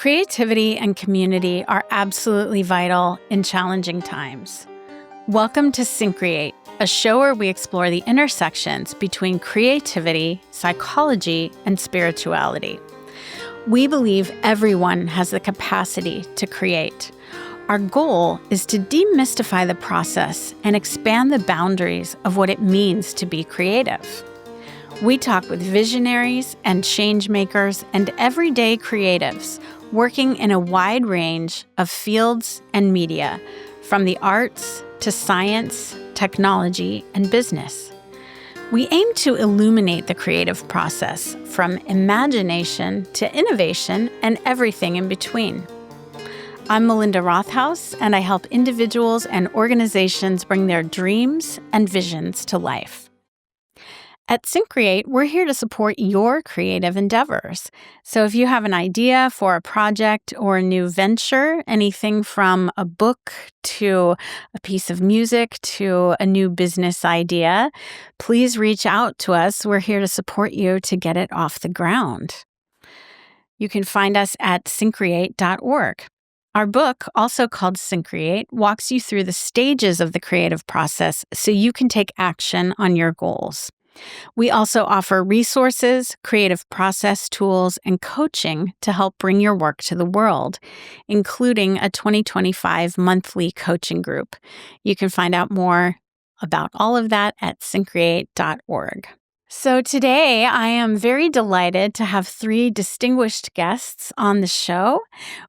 Creativity and community are absolutely vital in challenging times. Welcome to Syncreate, a show where we explore the intersections between creativity, psychology, and spirituality. We believe everyone has the capacity to create. Our goal is to demystify the process and expand the boundaries of what it means to be creative. We talk with visionaries and change makers and everyday creatives working in a wide range of fields and media, from the arts to science, technology, and business. We aim to illuminate the creative process from imagination to innovation and everything in between. I'm Melinda Rothaus, and I help individuals and organizations bring their dreams and visions to life. At Syncreate, we're here to support your creative endeavors. So if you have an idea for a project or a new venture, anything from a book to a piece of music to a new business idea, please reach out to us. We're here to support you to get it off the ground. You can find us at syncreate.org. Our book, also called Syncreate, walks you through the stages of the creative process so you can take action on your goals. We also offer resources, creative process tools, and coaching to help bring your work to the world, including a 2025 monthly coaching group. You can find out more about all of that at syncreate.org. So today, I am very delighted to have three distinguished guests on the show.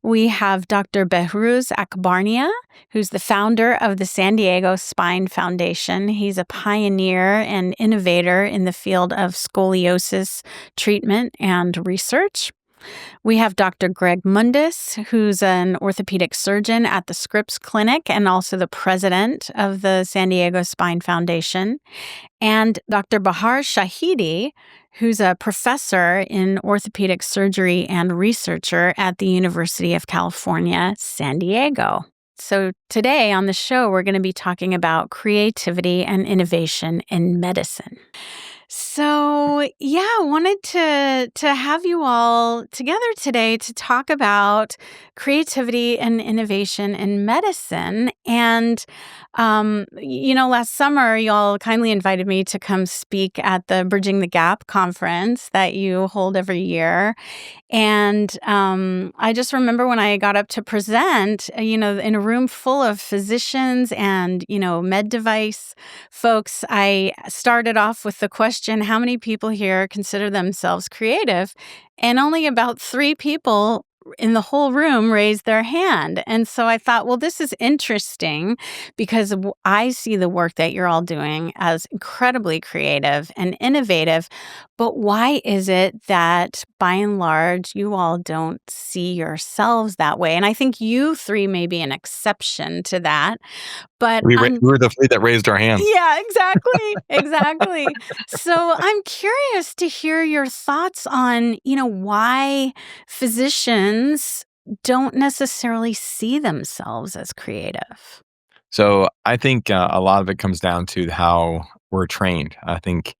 We have Dr. Behrooz Akbarnia, who's the founder of the San Diego Spine Foundation. He's a pioneer and innovator in the field of scoliosis treatment and research. We have Dr. Greg Mundis, who's an orthopedic surgeon at the Scripps Clinic and also the president of the San Diego Spine Foundation, and Dr. Bahar Shahidi, who's a professor in orthopedic surgery and researcher at the University of California, San Diego. So today on the show, we're going to be talking about creativity and innovation in medicine. So, I wanted to have you all together today to talk about creativity and innovation in medicine. And, last summer, y'all kindly invited me to come speak at the Bridging the Gap conference that you hold every year. And I just remember when I got up to present, in a room full of physicians and, med device folks, I started off with the question, how many people here consider themselves creative? And only about 3 people in the whole room raised their hand. And so I thought, well, this is interesting because I see the work that you're all doing as incredibly creative and innovative. But why is it that by and large, you all don't see yourselves that way? And I think you 3 may be an exception to that. But we were the 3 that raised our hands. Yeah, exactly. So I'm curious to hear your thoughts on, why physicians don't necessarily see themselves as creative. So I think a lot of it comes down to how we're trained. I think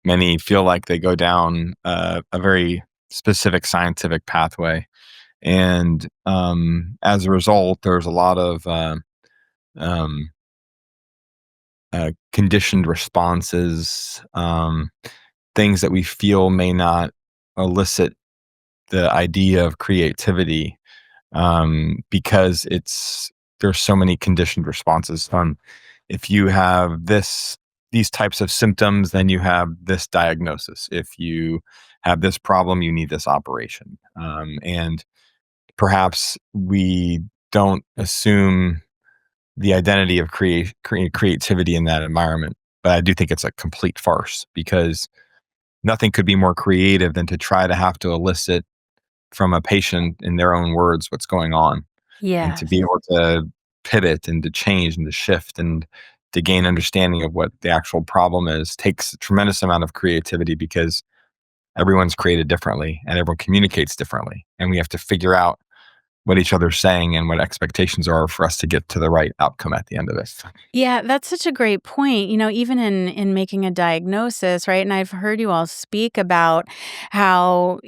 many feel like they go down a very specific scientific pathway. And as a result, there's a lot of conditioned responses, things that we feel may not elicit the idea of creativity because there's so many conditioned responses. If you have these types of symptoms, then you have this diagnosis. If you have this problem, you need this operation. And perhaps we don't assume the identity of creativity in that environment. But I do think it's a complete farce because nothing could be more creative than to try to have to elicit from a patient in their own words what's going on. Yeah. And to be able to pivot and to change and to shift and to gain understanding of what the actual problem is takes a tremendous amount of creativity because everyone's created differently and everyone communicates differently. And we have to figure out what each other's saying and what expectations are for us to get to the right outcome at the end of it. Yeah, that's such a great point. Even in making a diagnosis, right? And I've heard you all speak about how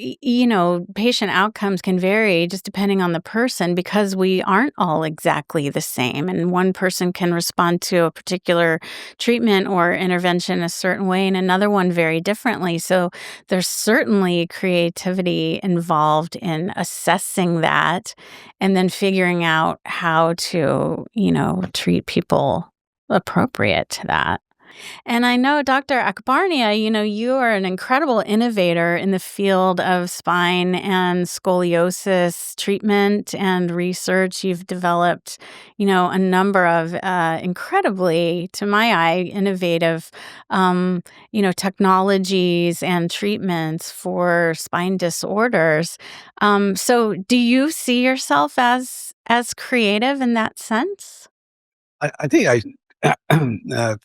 patient outcomes can vary just depending on the person because we aren't all exactly the same, and one person can respond to a particular treatment or intervention a certain way, and another one very differently. So there's certainly creativity involved in assessing that and then figuring out how to, treat people appropriate to that. And I know, Dr. Akbarnia, you are an incredible innovator in the field of spine and scoliosis treatment and research. You've developed, a number of incredibly, to my eye, innovative, technologies and treatments for spine disorders. So, do you see yourself as creative in that sense? I think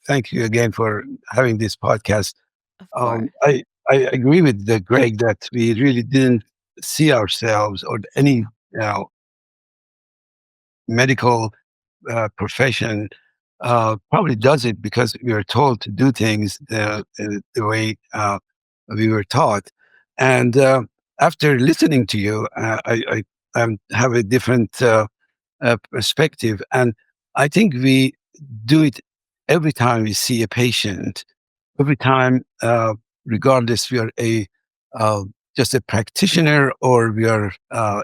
thank you again for having this podcast. Of course. I agree with Greg that we really didn't see ourselves or any medical profession probably does it because we are told to do things the way we were taught. And after listening to you, I have a different perspective. And I think we do it every time we see a patient, every time, regardless we are just a practitioner or we are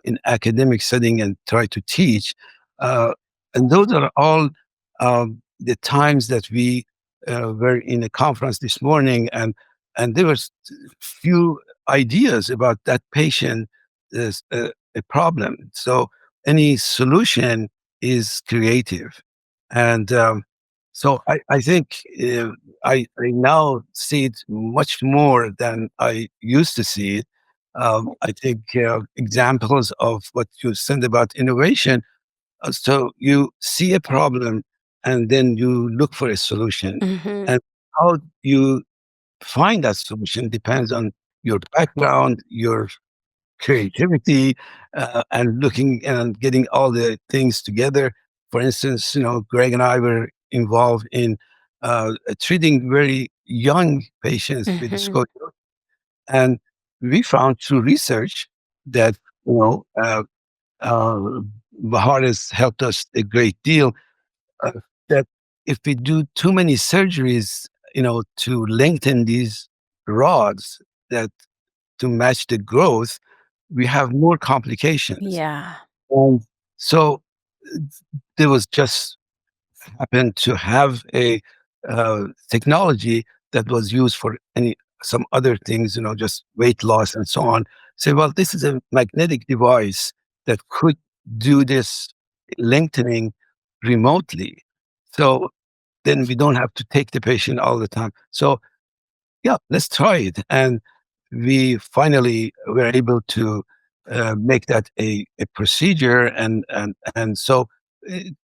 in academic setting and try to teach. Uh, and those are all the times that we were in a conference this morning, and there was few ideas about that patient is a problem. So any solution is creative. And so I think I now see it much more than I used to see it. I think examples of what you said about innovation. So you see a problem and then you look for a solution. Hmm. And how you find that solution depends on your background, your creativity, and looking and getting all the things together. For instance, Greg and I were involved in treating very young patients with Hmm. scoliosis, and we found through research that you know uh, uh, Bahar has helped us a great deal. Uh, that if we do too many surgeries, to lengthen these rods, that to match the growth, we have more complications. Yeah. And so uh, there was just happened to have a technology that was used for some other things, just weight loss and so on. Say, well, this is a magnetic device that could do this lengthening remotely. So then we don't have to take the patient all the time. So yeah, let's try it. And we finally were able to make that a procedure. And so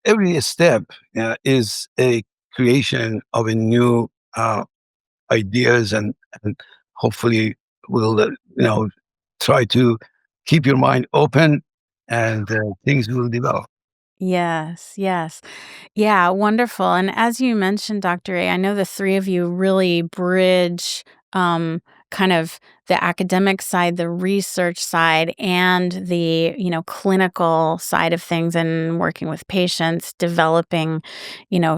every step is a creation of a new ideas, and hopefully we'll, try to keep your mind open, and things will develop. Yes, yes. Yeah, wonderful. And as you mentioned, Dr. A, I know the three of you really bridge kind of the academic side, the research side, and the, clinical side of things and working with patients, developing,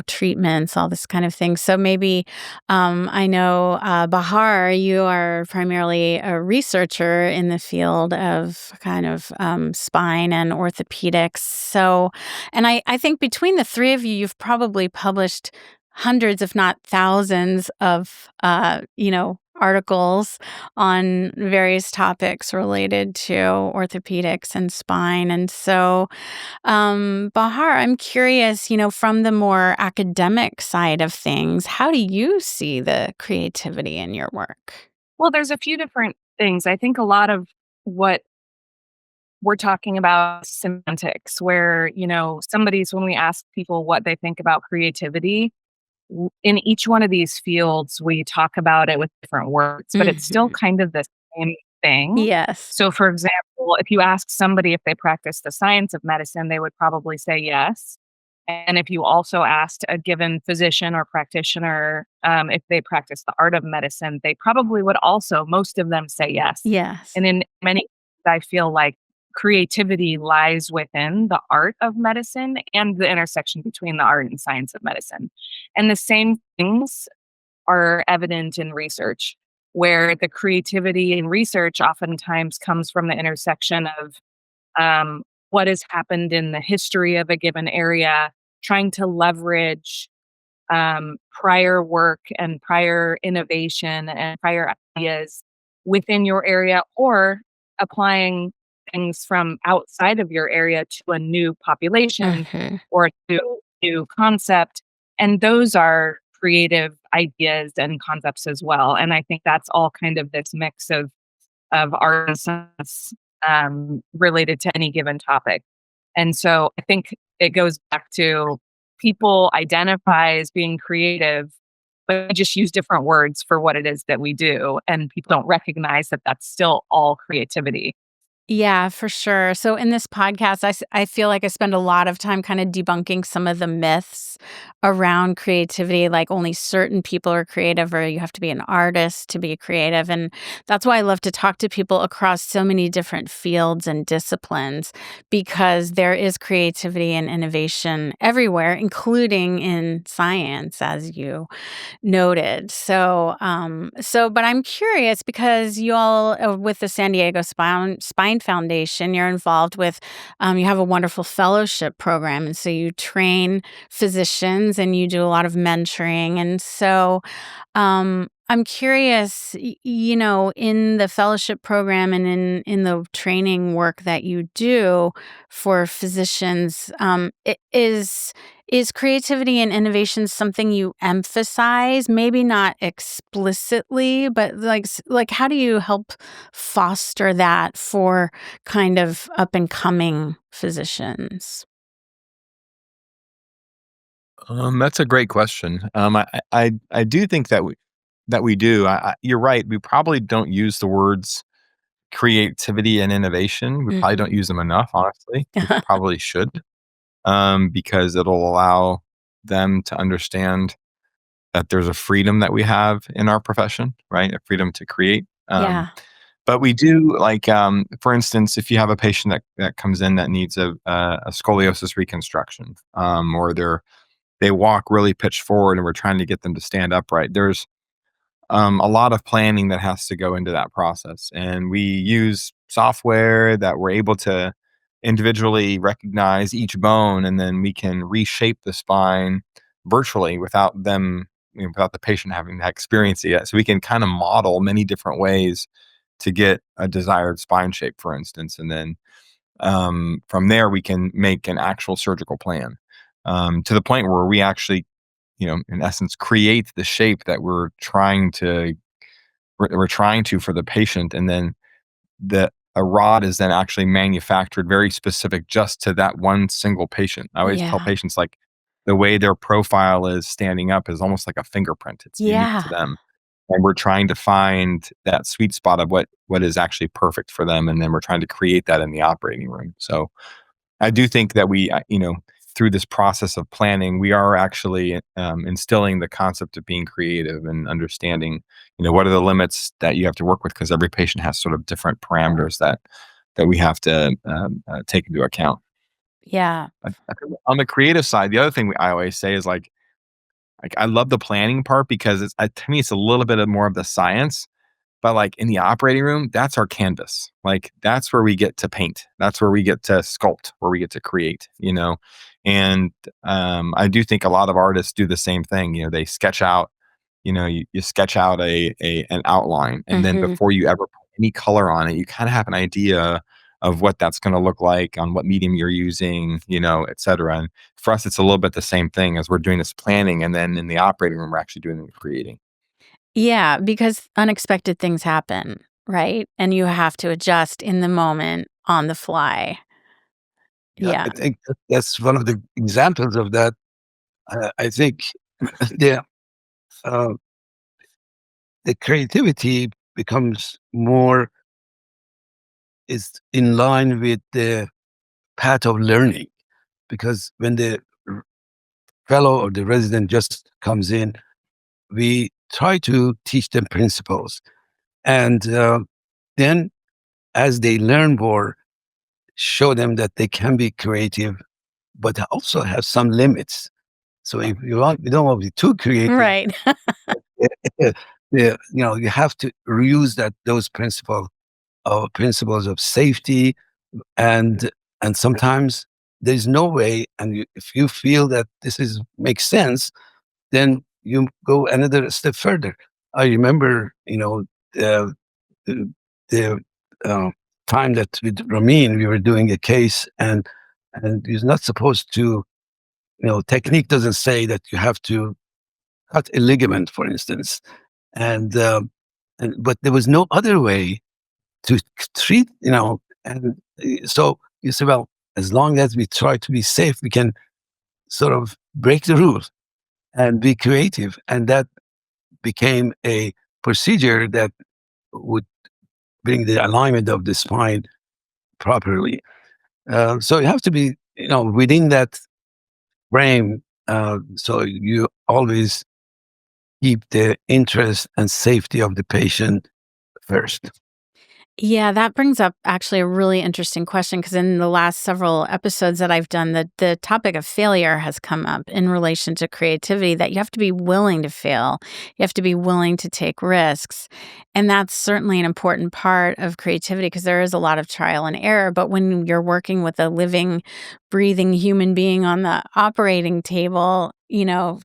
treatments, all this kind of thing. So maybe I know, Bahar, you are primarily a researcher in the field of kind of spine and orthopedics. So, and I think between the three of you, you've probably published hundreds, if not thousands, of articles on various topics related to orthopedics and spine. And so, Bahar, I'm curious, from the more academic side of things, how do you see the creativity in your work? Well, there's a few different things. I think a lot of what we're talking about is semantics, where, when we ask people what they think about creativity, in each one of these fields, we talk about it with different words, but it's still Mhm. kind of the same thing. Yes. So, for example, if you ask somebody if they practice the science of medicine, they would probably say yes. And if you also asked a given physician or practitioner if they practice the art of medicine, they probably would also, most of them say yes. Yes. And in many cases, I feel like creativity lies within the art of medicine and the intersection between the art and science of medicine. And the same things are evident in research, where the creativity in research oftentimes comes from the intersection of what has happened in the history of a given area, trying to leverage prior work and prior innovation and prior ideas within your area, or applying things from outside of your area to a new population Mhm. or to a new concept. And those are creative ideas and concepts as well. And I think that's all kind of this mix of art and science related to any given topic. And so I think it goes back to people identify as being creative, but we just use different words for what it is that we do. And people don't recognize that that's still all creativity. Yeah, for sure. So in this podcast, I feel like I spend a lot of time kind of debunking some of the myths around creativity, like only certain people are creative or you have to be an artist to be creative. And that's why I love to talk to people across so many different fields and disciplines, because there is creativity and innovation everywhere, including in science, as you noted. But I'm curious because you all, with the San Diego Spine Foundation, you're involved with, you have a wonderful fellowship program. And so you train physicians and you do a lot of mentoring. And so, I'm curious, in the fellowship program and in the training work that you do for physicians, is creativity and innovation something you emphasize? Maybe not explicitly, but like how do you help foster that for kind of up and coming physicians? That's a great question. I do think that we do. You're right. We probably don't use the words creativity and innovation. We probably Mhm. don't use them enough, honestly. We probably should, because it'll allow them to understand that there's a freedom that we have in our profession, right? A freedom to create. Yeah. But we do like, for instance, if you have a patient that comes in that needs a scoliosis reconstruction, or they walk really pitched forward and we're trying to get them to stand upright. There's a lot of planning that has to go into that process. And we use software that we're able to individually recognize each bone, and then we can reshape the spine virtually without them, without the patient having to experience it yet. So we can kind of model many different ways to get a desired spine shape, for instance. And then from there, we can make an actual surgical plan, to the point where we actually, in essence, create the shape that we're trying to for the patient, and then the a rod is then actually manufactured very specific just to that one single patient. I always tell Yeah. patients, like, the way their profile is standing up is almost like a fingerprint. It's unique Yeah. to them, and we're trying to find that sweet spot of what is actually perfect for them, and then we're trying to create that in the operating room. So I do think that through this process of planning, we are actually instilling the concept of being creative and understanding, what are the limits that you have to work with, because every patient has sort of different parameters that we have to take into account. Yeah. I think on the creative side, the other thing I always say is like I love the planning part because to me it's a little bit of more of the science. But, like, in the operating room, that's our canvas. Like, that's where we get to paint. That's where we get to sculpt, where we get to create. And, I do think a lot of artists do the same thing. They sketch out, you sketch out an outline, and then Mhm. before you ever put any color on it, you kinda have an idea of what that's gonna look like, on what medium you're using, et cetera. And for us, it's a little bit the same thing as we're doing this planning, and then in the operating room, we're actually doing the creating. Yeah, because unexpected things happen, right? And you have to adjust in the moment on the fly. Yeah, Yeah. I think that's one of the examples of that. I think the uh, the creativity becomes more is in line with the path of learning, because when the fellow or the resident just comes in, we try to teach them principles. And then as they learn more, show them that they can be creative, but also have some limits. So if you don't want to be too creative, Right. you have to reuse those principles of safety, and sometimes there's no way. And if you feel that makes sense, then you go another step further. I remember, the, the, the uh, time that with Ramin, we were doing a case, and you're not supposed to, technique doesn't say that you have to cut a ligament, for instance. And, but there was no other way to treat, and so you say, well, as long as we try to be safe, we can sort of break the rules and be creative. And that became a procedure that would bring the alignment of the spine properly. So you have to be, within that frame. So you always keep the interest and safety of the patient first. Yeah, that brings up actually a really interesting question, because in the last several episodes that I've done, the topic of failure has come up in relation to creativity, that you have to be willing to fail. You have to be willing to take risks. And that's certainly an important part of creativity, because there is a lot of trial and error. But when you're working with a living, breathing human being on the operating table,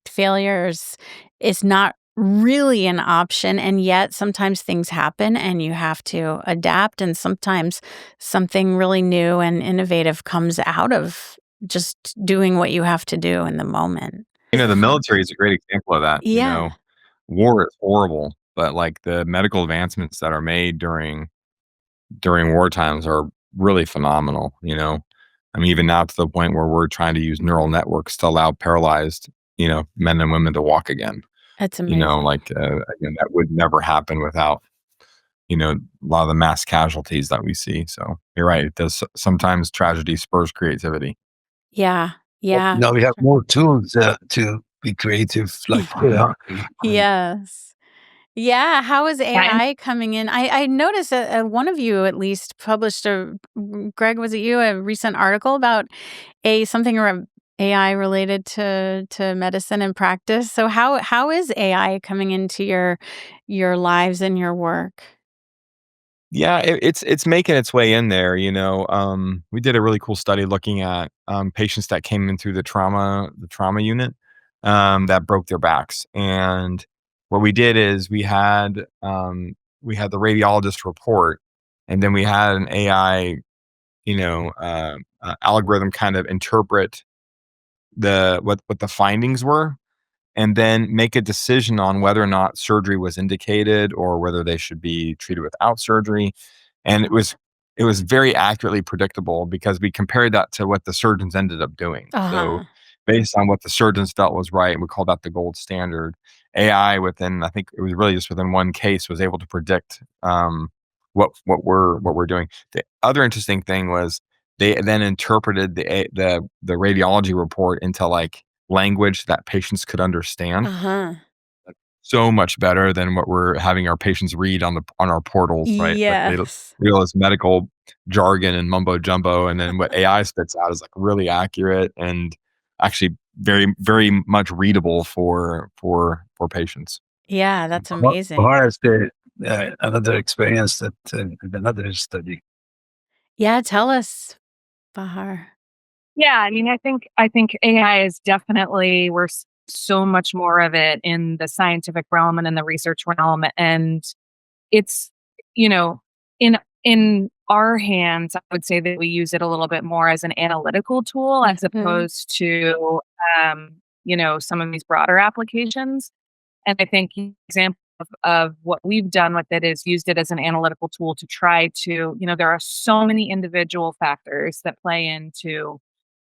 failures is not really an option. And yet sometimes things happen and you have to adapt, and sometimes something really new and innovative comes out of just doing what you have to do in the moment. The military is a great example of that. Yeah. War is horrible, but like the medical advancements that are made during war times are really phenomenal. I mean, even now to the point where we're trying to use neural networks to allow paralyzed, men and women to walk again. That's amazing. Again, that would never happen without, a lot of the mass casualties that we see. So you're right. It does sometimes tragedy spurs creativity. Yeah. Yeah. Now we have more tools to be creative, like, Yes. Yeah. How is Yeah, and AI coming in? I noticed that one of you at least published Greg, was it you, a recent article about something around AI related to medicine and practice. So how is AI coming into your lives and your work? Yeah, it's making its way in there. We did a really cool study looking at patients that came in through the trauma unit that broke their backs. And what we did is we had the radiologist report, and then we had an AI, algorithm kind of interpret what the findings were, and then make a decision on whether or not surgery was indicated or whether they should be treated without surgery. And it was very accurately predictable because we compared that to what the surgeons ended up doing. So Uh-huh. based on what the surgeons felt was right, we call that the gold standard. AI, within, I think it was really just within one case, was able to predict what we're doing. The other interesting thing was they then interpreted the radiology report into like language that patients could understand. Uh-huh. So much better than what we're having our patients read on our portals, right? Like they Yes. real this medical jargon and mumbo jumbo, and then what AI spits out is like really accurate and actually very, very much readable for patients. Yeah, that's amazing. Bahar has another experience that another study. Yeah, tell us, Bahar. yeah, I mean, I think AI is definitely so much more of it in the scientific realm and in the research realm, and it's you know in our hands. I would say that we use it a little bit more as an analytical tool as Mhm. opposed to some of these broader applications. And I think an example of what we've done with it is used it as an analytical tool to try to, there are so many individual factors that play into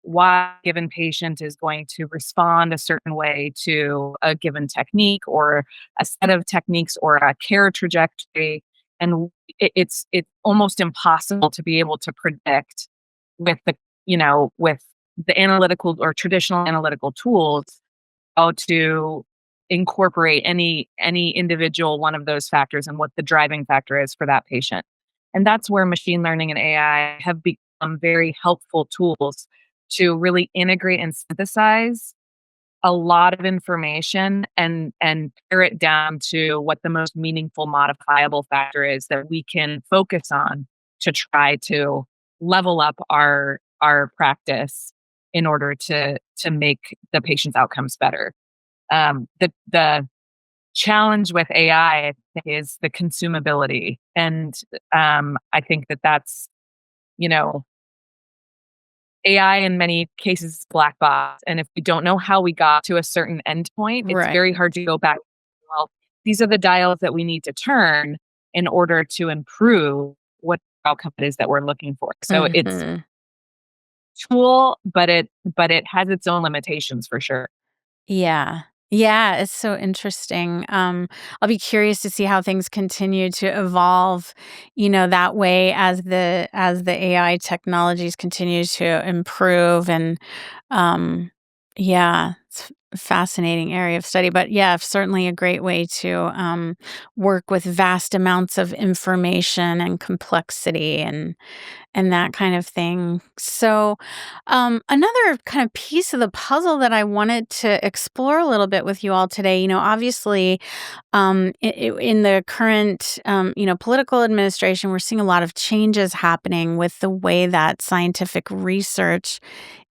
why a given patient is going to respond a certain way to a given technique or a set of techniques or a care trajectory. and it's almost impossible to be able to predict with the analytical or traditional analytical tools how to incorporate any individual one of those factors and what the driving factor is for that patient. And that's where machine learning and AI have become very helpful tools to really integrate and synthesize a lot of information and pare it down to what the most meaningful modifiable factor is that we can focus on to try to level up our practice in order to make the patient's outcomes better. The challenge with AI, I think, is the consumability, and I think that's AI in many cases is black box, and if we don't know how we got to a certain endpoint, it's Right. very hard to go back. Well, these are the dials that we need to turn in order to improve what outcome it is that we're looking for. So it's Mhm. tool, but it has its own limitations for sure. Yeah. Yeah, it's so interesting. I'll be curious to see how things continue to evolve, that way as the AI technologies continue to improve and yeah, it's a fascinating area of study. But yeah, certainly a great way to work with vast amounts of information and complexity and that kind of thing. So, another kind of piece of the puzzle that I wanted to explore a little bit with you all today, obviously, in the current, political administration, we're seeing a lot of changes happening with the way that scientific research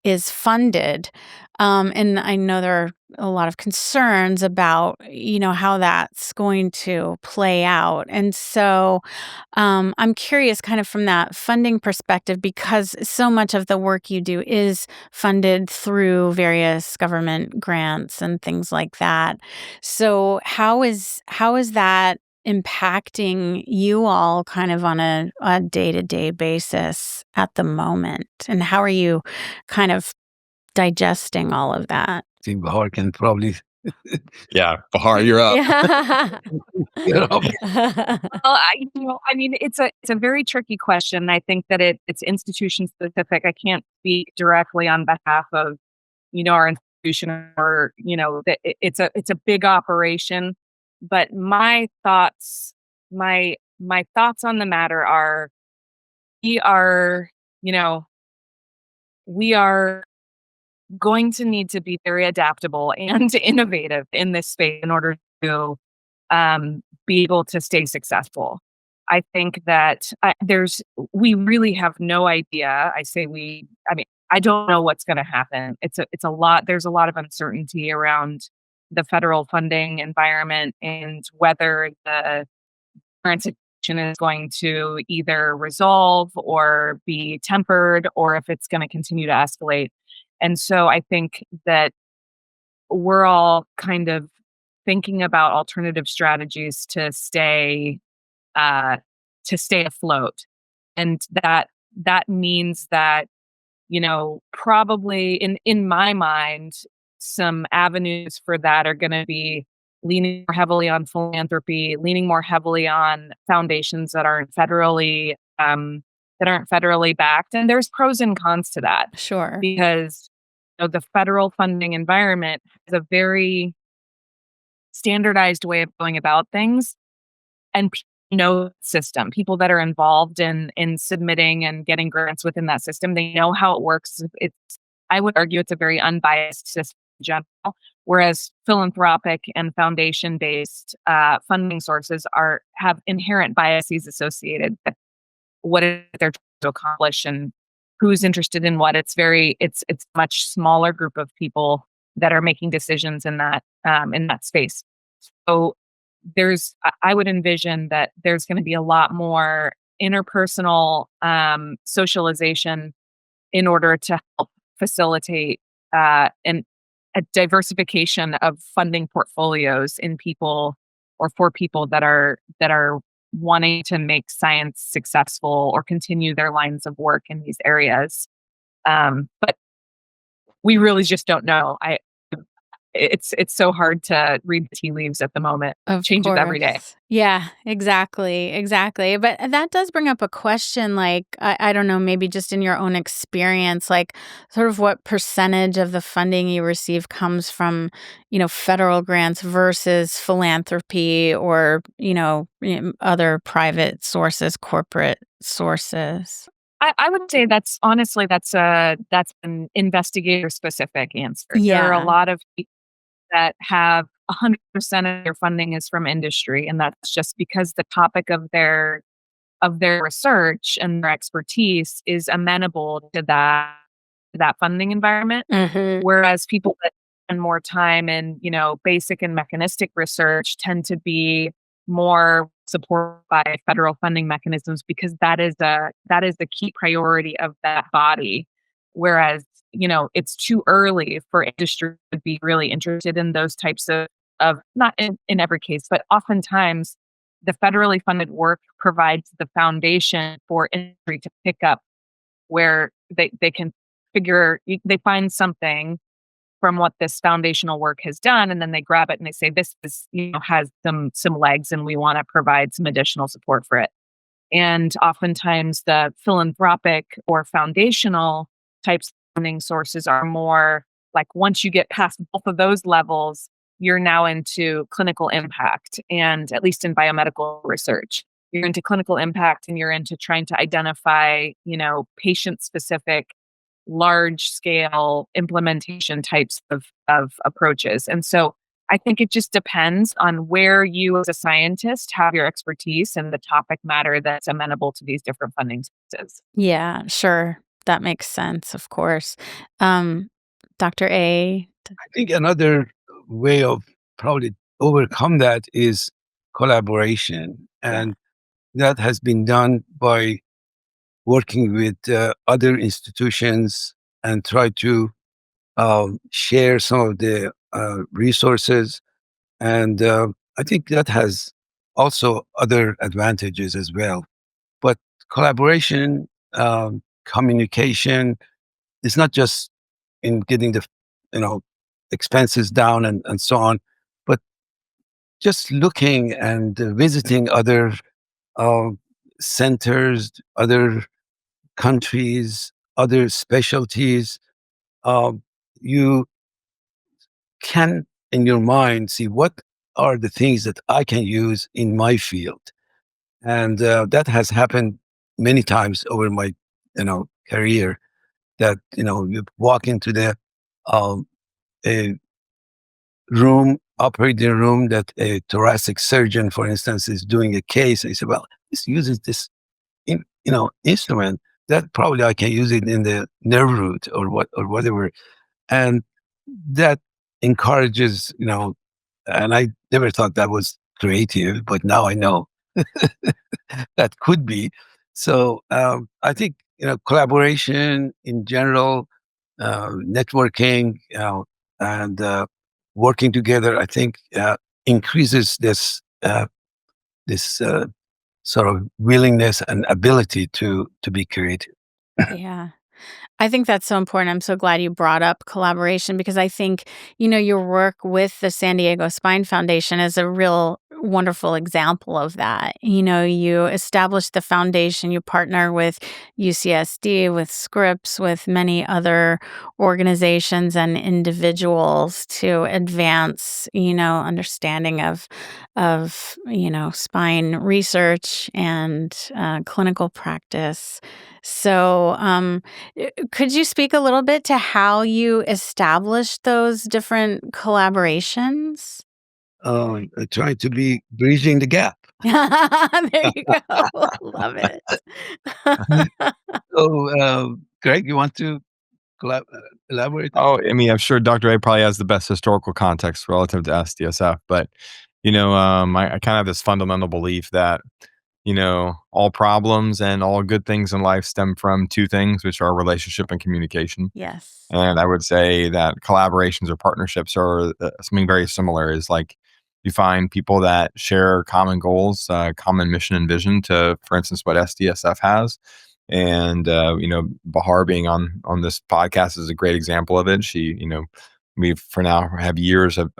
is funded. And I know there are a lot of concerns about, how that's going to play out. And so, I'm curious, kind of from that funding perspective, because so much of the work you do is funded through various government grants and things like that. So, how is that impacting you all, kind of on a day-to-day basis at the moment? And how are you kind of digesting all of that? I think Bahar can probably, Yeah, Bahar, you're up. Yeah. you know, Well, I mean, it's a very tricky question. I think that it's institution specific. I can't speak directly on behalf of our institution or it's a big operation. But my thoughts on the matter are we are you know we are going to need to be very adaptable and innovative in this space in order to be able to stay successful. I think that we really have no idea. I say we, I mean, I don't know what's going to happen. It's a lot. There's a lot of uncertainty around the federal funding environment and whether the current situation is going to either resolve or be tempered or if it's going to continue to escalate. And so I think that we're all kind of thinking about alternative strategies uh, to stay afloat, and that means that probably in my mind, some avenues for that are going to be leaning more heavily on philanthropy, leaning more heavily on foundations that aren't federally backed, and there's pros and cons to that Sure. because the federal funding environment has a very standardized way of going about things, and people know the system. People that are involved in submitting and getting grants within that system, they know how it works. I would argue it's a very unbiased system in general, whereas philanthropic and foundation based funding sources have inherent biases associated with what they're trying to accomplish and who's interested in what. It's a much smaller group of people that are making decisions in that space. So I would envision that there's going to be a lot more interpersonal socialization in order to help facilitate a diversification of funding portfolios in people or for people that are wanting to make science successful or continue their lines of work in these areas. But we really just don't know. it's so hard to read the tea leaves at the moment. Of Changes every day. course. Yeah, exactly. But that does bring up a question, like, I don't know, maybe just in your own experience, like, sort of what percentage of the funding you receive comes from, federal grants versus philanthropy or, other private sources, corporate sources? I would say that's honestly that's an investigator specific answer. There are a Yeah. lot of people that have 100% of their funding is from industry, and that's just because the topic of their research and their expertise is amenable to that funding environment. Mhm. Whereas people that spend more time in, basic and mechanistic research tend to be more supported by federal funding mechanisms because that is the key priority of that body. Whereas, it's too early for industry to be really interested in those types of not in every case, but oftentimes the federally funded work provides the foundation for industry to pick up where they can they find something from what this foundational work has done, and then they grab it and they say, this is, has some legs and we want to provide some additional support for it. And oftentimes the philanthropic or foundational types of funding sources are more like once you get past both of those levels, you're now into clinical impact. And at least in biomedical research, you're into clinical impact and you're into trying to identify, patient specific, large scale implementation types of approaches. And so I think it just depends on where you as a scientist have your expertise and the topic matter that's amenable to these different funding sources. Yeah, sure. That makes sense, of course. Um, Dr. A? I think another way of probably overcome that is collaboration. Yeah. And that has been done by working with other institutions and try to share some of the resources. And I think that has also other advantages as well. But collaboration, communication is not just in getting the you know expenses down and so on, but just looking and visiting other uh, centers, other countries, other specialties. Um, you can, in your mind, see what are the things that I can use in my field, and that has happened many times over my, career. That you walk into the um, a operating room that a thoracic surgeon, for instance, is doing a case. And he said, "Well, this uses this, instrument that probably I can use it in the nerve root or whatever." And that encourages, and I never thought that was creative, but now I know that could be. So I think collaboration in general, networking, and working together. I think increases this sort of willingness and ability to be creative. Yeah. I think that's so important. I'm so glad you brought up collaboration because I think, your work with the San Diego Spine Foundation is a real wonderful example of that. You establish the foundation, you partner with UCSD, with Scripps, with many other organizations and individuals to advance, understanding of spine research and clinical practice. So, could you speak a little bit to how you established those different collaborations? I try to be bridging the gap. There you go. Love it. So, Greg, you want to elaborate? Oh, I mean, I'm sure Dr. A probably has the best historical context relative to SDSF, but I kind of have this fundamental belief that all problems and all good things in life stem from two things, which are relationship and communication. Yes. And I would say that collaborations or partnerships are something very similar. Is like you find people that share common goals, common mission and vision to, for instance, what SDSF has. And Bahar being on this podcast is a great example of it. She we've for now have years of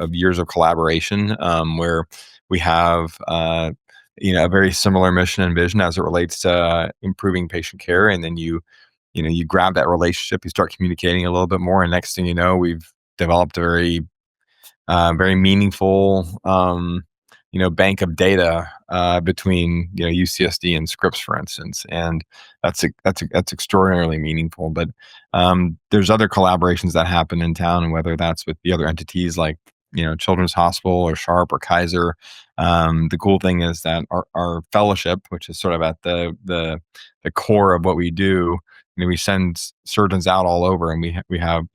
collaboration, where we have a very similar mission and vision as it relates to improving patient care, and then you grab that relationship, you start communicating a little bit more, and next thing you know, we've developed a very meaningful bank of data between UCSD and Scripps, for instance, and that's extraordinarily meaningful. But there's other collaborations that happen in town, and whether that's with the other entities like Children's Hospital or Sharp or Kaiser. The cool thing is that our fellowship, which is sort of at the core of what we do, we send surgeons out all over, and we have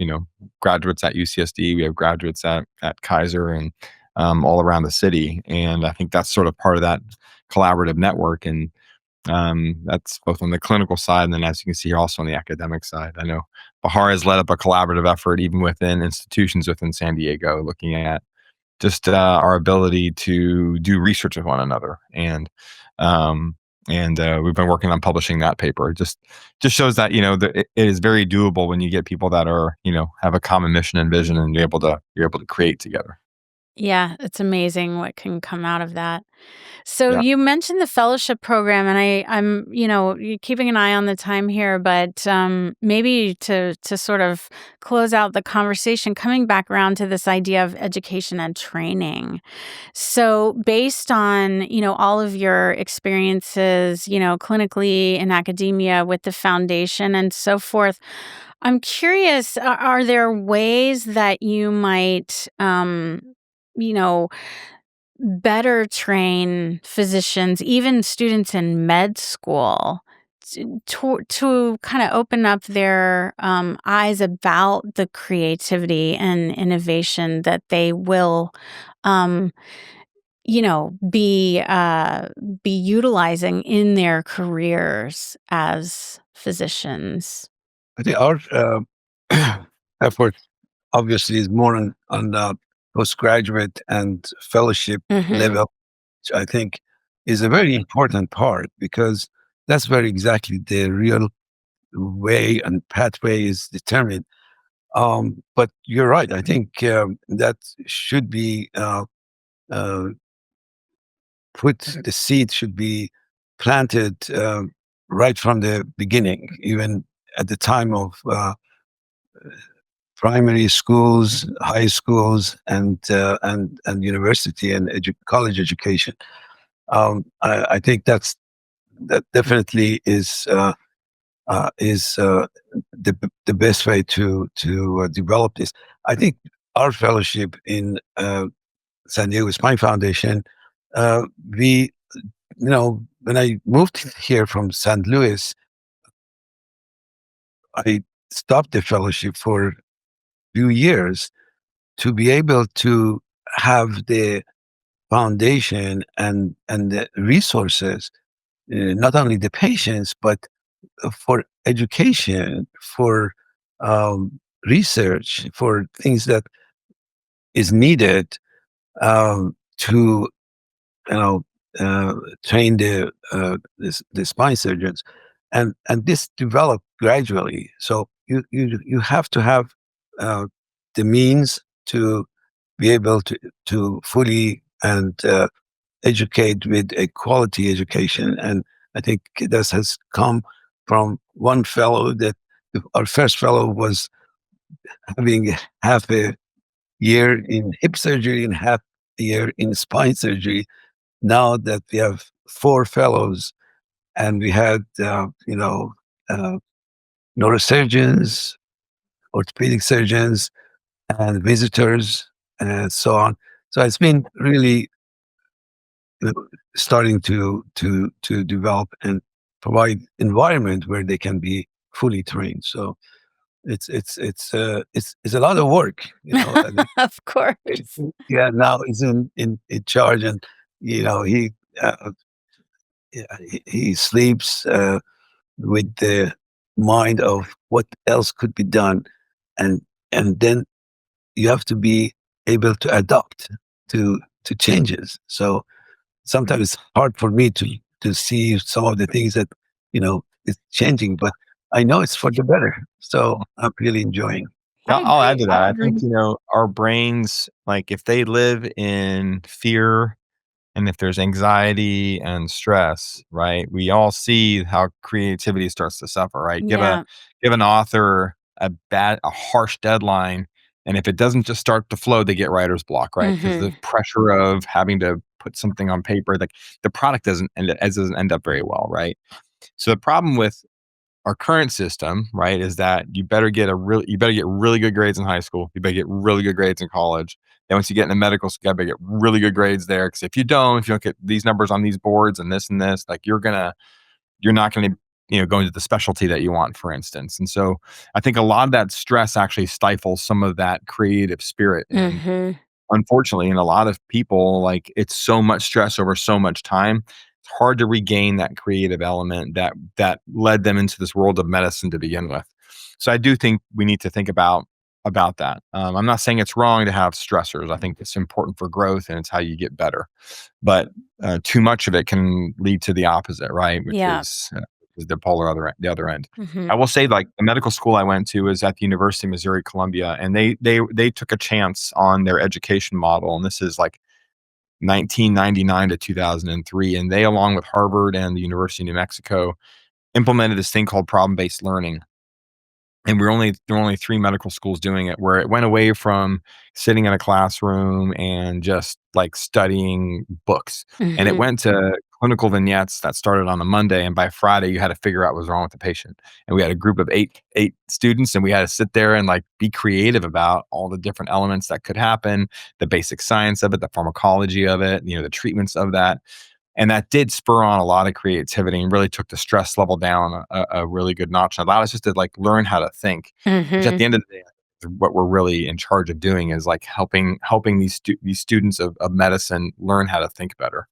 graduates at UCSD, we have graduates at Kaiser, and all around the city. And I think that's sort of part of that collaborative network, and that's both on the clinical side, and then, as you can see here, also on the academic side. I know Bahar has led up a collaborative effort even within institutions within San Diego, looking at just our ability to do research with one another. And we've been working on publishing that paper. It just shows that it is very doable when you get people that are have a common mission and vision, and you're able to create together. Yeah, it's amazing what can come out of that. So Yeah. you mentioned the fellowship program, and I'm keeping an eye on the time here, but maybe to sort of close out the conversation, coming back around to this idea of education and training. So based on all of your experiences, clinically in academia with the foundation and so forth, I'm curious: are there ways that you might better train physicians, even students in med school, to kind of open up their eyes about the creativity and innovation that they will, be utilizing in their careers as physicians? I think our effort obviously is more on the postgraduate and fellowship Mm-hmm. level, which I think is a very important part, because that's where exactly the real way and pathway is determined. But you're right. I think that should be the seed should be planted right from the beginning, even at the time of primary schools, high schools, and university and college education. I think that definitely is the best way to develop this. I think our fellowship in San Diego Spine Foundation, we when I moved here from St. Louis, I stopped the fellowship for a few years to be able to have the foundation and the resources, not only the patients, but for education, for research, for things that is needed to train the spine surgeons, and this developed gradually. So you have to have the means to be able to fully and educate with a quality education. And I think this has come from one fellow. That our first fellow was having half a year in hip surgery and half a year in spine surgery. Now that we have 4 fellows, and we had neurosurgeons, orthopedic surgeons, and visitors, and so on. So it's been really starting to develop and provide environment where they can be fully trained. So it's a lot of work, and Of course. yeah, now he's in charge, and he he sleeps with the mind of what else could be done, and then you have to be able to adapt to changes. So sometimes it's hard for me to see some of the things that is changing, but I know it's for the better. So I'm really enjoying. I'll add to that. I I agree. think, our brains, like if they live in fear and if there's anxiety and stress, right? We all see how creativity starts to suffer, right? Yeah. Give an author a harsh deadline, and if it doesn't just start to flow, they get writer's block, right? Because the Mhm. pressure of having to put something on paper, like the product doesn't end up very well, right? So the problem with our current system, right, is that you better get really good grades in high school. You better get really good grades in college. Then once you get into medical school, you better get really good grades there. Because if you don't get these numbers on these boards and this, like you're not gonna, go into the specialty that you want, for instance. And so I think a lot of that stress actually stifles some of that creative spirit. And Mhm. unfortunately, in a lot of people, like it's so much stress over so much time. It's hard to regain that creative element that led them into this world of medicine to begin with. So I do think we need to think about that. I'm not saying it's wrong to have stressors. I think it's important for growth and it's how you get better. But too much of it can lead to the opposite, right? Which Yeah. is the other end. Mhm. I will say, like the medical school I went to is at the University of Missouri Columbia, and they took a chance on their education model, and this is like 1999 to 2003, and they, along with Harvard and the University of New Mexico, implemented this thing called problem-based learning. And there were only 3 medical schools doing it, where it went away from sitting in a classroom and just, like, studying books, and it Mhm. went to clinical vignettes that started on a Monday, and by Friday, you had to figure out what was wrong with the patient. And we had a group of 8 students, and we had to sit there and, like, be creative about all the different elements that could happen, the basic science of it, the pharmacology of it, the treatments of that. And that did spur on a lot of creativity and really took the stress level down a really good notch, and allowed us just to, like, learn how to think, which at Mhm. the end of the day, what we're really in charge of doing is, like, helping these students of medicine learn how to think better.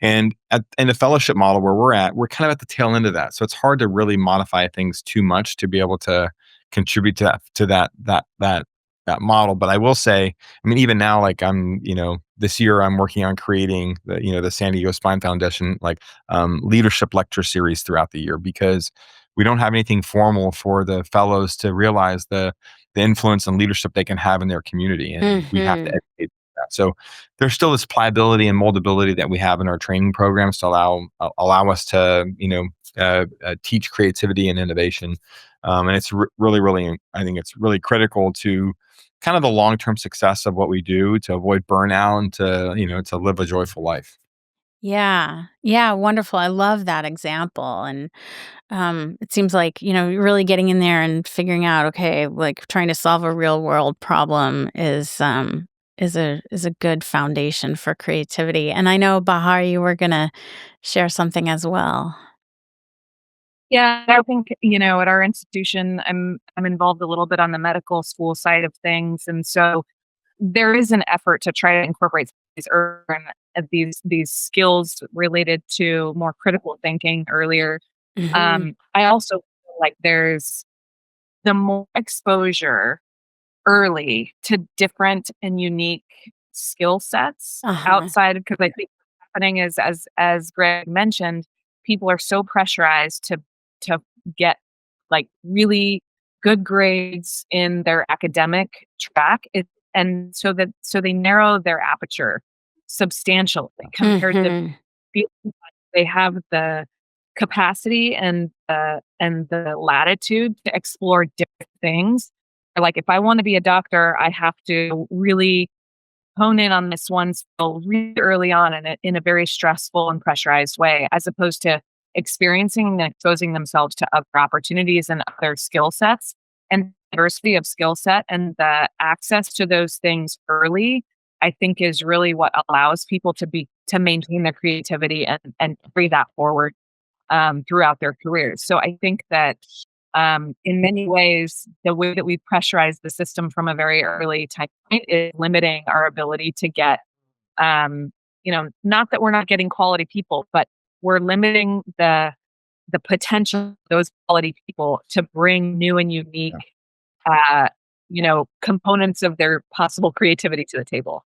And in the fellowship model where we're at, we're kind of at the tail end of that. So it's hard to really modify things too much to be able to contribute to that model. But I will say, I mean, even now, like this year I'm working on creating the San Diego Spine Foundation, like leadership lecture series throughout the year, because we don't have anything formal for the fellows to realize the influence and leadership they can have in their community, and we have to Mhm. educate that. So there's still this pliability and moldability that we have in our training programs to allow us to teach creativity and innovation, and it's really, I think it's really critical to kind of the long-term success of what we do, to avoid burnout and to live a joyful life. Yeah. Yeah, wonderful. I love that example, and, it seems like, you're really getting in there and figuring out, okay, like, trying to solve a real world problem is a good foundation for creativity, and I know, Bahar, you were gonna share something as well. Yeah, I think, at our institution, I'm involved a little bit on the medical school side of things. And so there is an effort to try to incorporate these urban these skills related to more critical thinking earlier. Mhm. I also feel like there's the more exposure early to different and unique skill sets Uh-huh. outside, because I think what's happening is, as Greg mentioned, people are so pressurized to get like really good grades in their academic track, and so they narrow their aperture substantially compared to Mhm. feeling like they have the capacity and the latitude to explore different things. Like, if I wanna be a doctor, I have to really hone in on this one skill really early on in a very stressful and pressurized way, as opposed to experiencing and exposing themselves to other opportunities and other skill sets. And diversity of skill set and the access to those things early, I think, is really what allows people to maintain their creativity and carry that forward throughout their careers. So I think that in many ways, the way that we pressurize the system from a very early time point is limiting our ability to get, not that we're not getting quality people, but we're limiting the potential of those quality people to bring new and unique, components of their possible creativity to the table.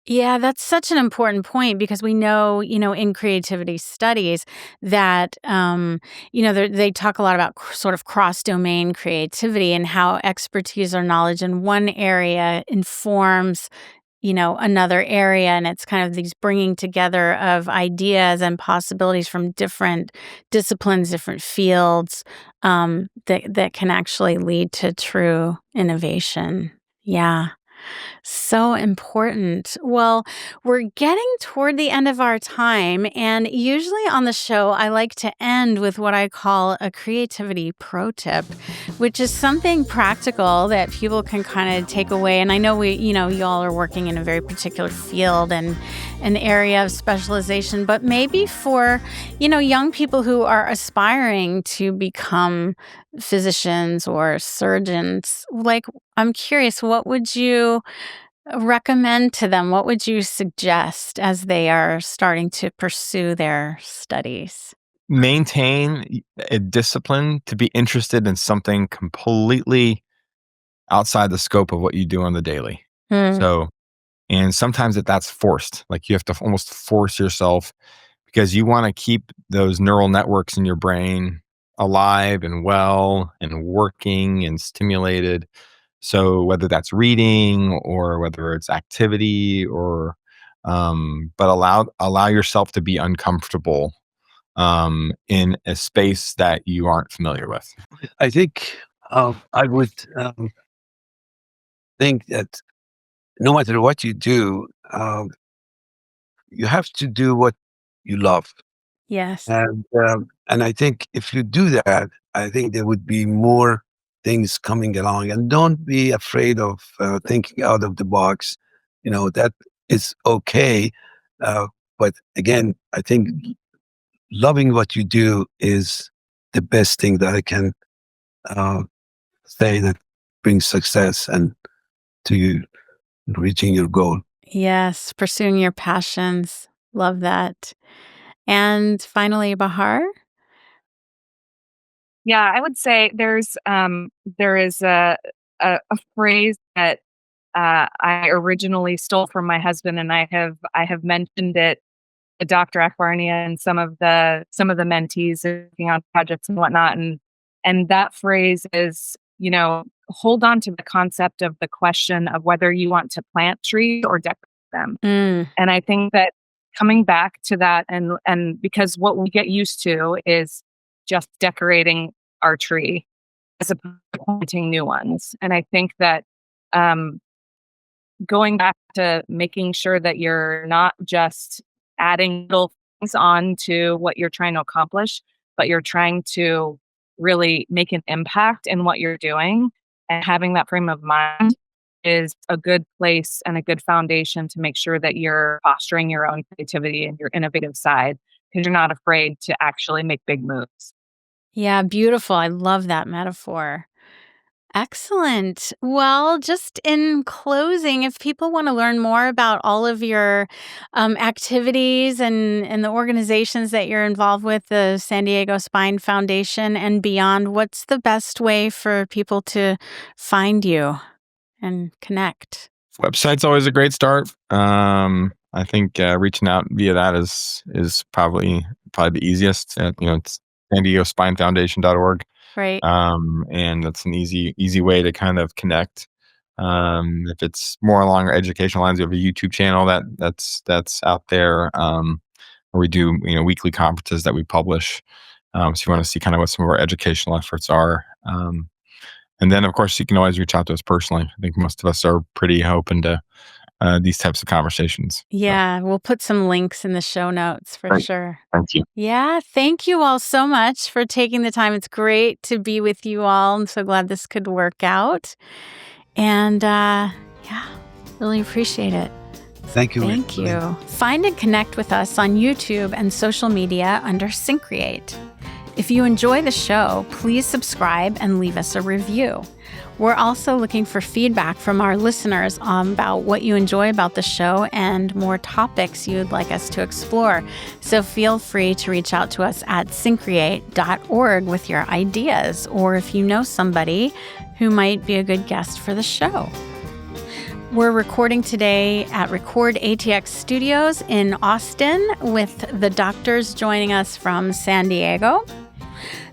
Yeah, that's such an important point because we know, in creativity studies that, they talk a lot about sort of cross-domain creativity and how expertise or knowledge in one area informs, another area. And it's kind of these bringing together of ideas and possibilities from different disciplines, different fields, that can actually lead to true innovation. Yeah. So important. Well, we're getting toward the end of our time, and usually on the show, I like to end with what I call a creativity pro tip, which is something practical that people can kind of take away. And I know y'all are working in a very particular field and an area of specialization, but maybe for, young people who are aspiring to become physicians or surgeons, like, I'm curious, what would you recommend to them? What would you suggest as they are starting to pursue their studies? Maintain a discipline to be interested in something completely outside the scope of what you do on the daily. Mm, So, and sometimes that's forced. Like you have to almost force yourself because you want to keep those neural networks in your brain alive and well and working and stimulated. So whether that's reading or whether it's activity or, but allow yourself to be uncomfortable in a space that you aren't familiar with. I think I would think that no matter what you do, you have to do what you love. yes. And I think if you do that, I think there would be more things coming along. And don't be afraid of thinking out of the box. That is okay. Uh, but again, I think loving what you do is the best thing that I can uh, say that brings success and to you reaching your goal. Yes, pursuing your passions. Love that. And finally, Bahar? Yeah, I would say there is a phrase that I originally stole from my husband, and I have mentioned it to Dr. Akbarnia and some of the mentees working on projects and whatnot, and that phrase is, hold on to the concept of the question of whether you want to plant trees or decorate them. Mm, And I think that coming back to that, and because what we get used to is just decorating our tree as opposed to planting new ones. And I think that um, going back to making sure that you're not just adding little things on to what you're trying to accomplish, but you're trying to really make an impact in what you're doing, and having that frame of mind is a good place and a good foundation to make sure that you're fostering your own creativity and your innovative side, because you're not afraid to actually make big moves. yeah, beautiful. I love that metaphor. Excellent. Well, just in closing, if people want to learn more about all of your activities and the organizations that you're involved with, the San Diego Spine Foundation and beyond, what's the best way for people to find you and connect? Website's always a great start. I think reaching out via that is probably the easiest. It's SanDiegoSpineFoundation.org. Right. And that's an easy way to kind of connect. If it's more along our educational lines, we have a YouTube channel that's out there where we do weekly conferences that we publish. So if you want to see kind of what some of our educational efforts are. And then, of course, you can always reach out to us personally. I think most of us are pretty open to these types of conversations. Yeah, we'll put some links in the show notes for sure. Thank you. Yeah, thank you all so much for taking the time. It's great to be with you all. I'm so glad this could work out. And yeah, really appreciate it. Thank you. Thank you. Find and connect with us on YouTube and social media under Syncreate. If you enjoy the show, please subscribe and leave us a review. We're also looking for feedback from our listeners about what you enjoy about the show and more topics you'd like us to explore. So feel free to reach out to us at syncreate.org with your ideas, or if you know somebody who might be a good guest for the show. We're recording today at Record ATX Studios in Austin with the doctors joining us from San Diego.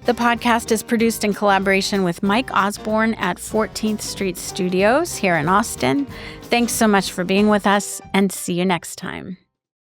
The podcast is produced in collaboration with Mike Osborne at 14th Street Studios here in Austin. Thanks so much for being with us, and see you next time.